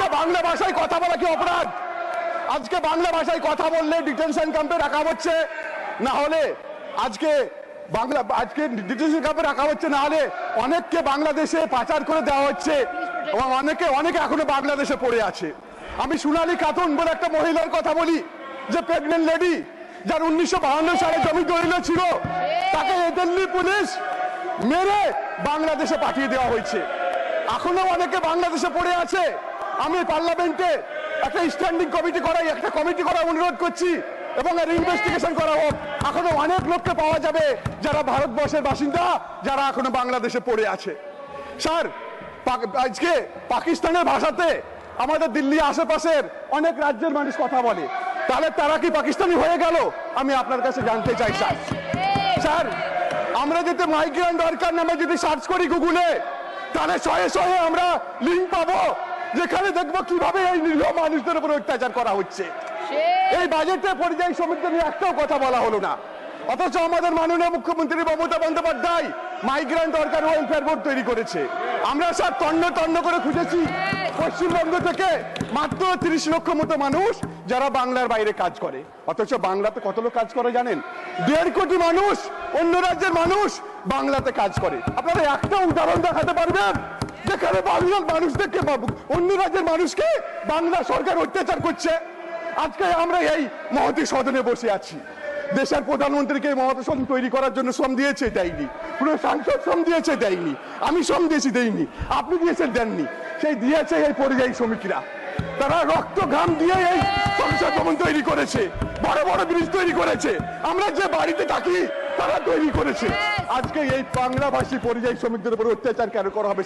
আজকে বাংলা ভাষায় কথা বলা কি অপরাধ? আজকে বাংলা ভাষায় কথা বললে ডিটেনশন ক্যাম্পে রাখা হচ্ছে, না হলে আজকে ডিটেনশন ক্যাম্পে রাখা হচ্ছে, না হলে অনেককে বাংলাদেশে পাচার করে দেওয়া হচ্ছে এবং অনেকে এখনো বাংলাদেশে পড়ে আছে। আমি সোনালী খাতুন বলে একটা মহিলার কথা বলি, যে প্রেগনেন্ট লেডি, যার 1952 সালে জমি দলিল ছিল, তাকে দিল্লি পুলিশ মেরে বাংলাদেশে পাঠিয়ে দেওয়া হয়েছে। এখনো অনেকে বাংলাদেশে পড়ে আছে। আমি পার্লামেন্টে একটা স্ট্যান্ডিং কমিটি করার অনুরোধ করছি এবং এর ইনভেস্টিগেশন করা হোক। এখনো অনেক লোককে পাওয়া যাবে যারা ভারতবর্ষের বাসিন্দা, যারা এখনো বাংলাদেশে পড়ে আছে। স্যার, আজকে পাকিস্তানের ভাষাতে আমাদের দিল্লি আশেপাশের অনেক রাজ্যের মানুষ কথা বলে, তাহলে তারা কি পাকিস্তানি হয়ে গেল? আমি আপনার কাছে জানতে চাই স্যার। স্যার, আমরা যদি মাইগ্রেন্ট ওয়ার্কার নামে যদি সার্চ করি গুগলে, তাহলে শয়ে শয়ে আমরা লিঙ্ক পাবো, যেখানে দেখবো কিভাবে এই নিরীহ মানুষদের উপর অত্যাচার করা হচ্ছে। এই বাজেটে পরিযায়ী শ্রমিকদের নিয়ে একটাও কথা বলা হলো না, অথচ আমাদের মাননীয় মুখ্যমন্ত্রী Mamata Bandyopadhyay migrant worker welfare board তৈরি করেছে। আমরা স্যার তন্ন করে খুঁজেছি পশ্চিমবঙ্গ থেকে মাত্র 30 লক্ষ মতো মানুষ যারা বাংলার বাইরে কাজ করে, অথচ বাংলাতে কত লোক কাজ করে জানেন? 1.5 কোটি মানুষ, অন্য রাজ্যের মানুষ বাংলাতে কাজ করে। আপনারা একটা উদাহরণ দেখাতে পারবেন যেখানে বাংলার মানুষদেরকে, অন্য রাজ্যের মানুষকে বাংলা সরকার অত্যাচার করছে? আজকে আমরা এই মহতী সদনে বসে আছি, দেশের প্রধানমন্ত্রীকে এই মহতী সদন তৈরি করার জন্য শ্রম দিয়েছে, দেয়নি। পুরো সাংসদ শ্রম দিয়েছে, দেয়নি। আমি শ্রম দিয়েছি, দেয়নি। আপনি দিয়েছেন, দেননি। সেই দিয়েছে এই পরিযায়ী শ্রমিকরা। তারা রক্ত ঘাম দিয়ে এই সংসদ ভবন তৈরি করেছে, বড় বড় ব্রিজ তৈরি করেছে, আমরা যে বাড়িতে থাকি তারা তৈরি করেছে। আজকে এই বাংলাভাষী পরিযায়ী শ্রমিকদের উপর অত্যাচার কেন করা হবে?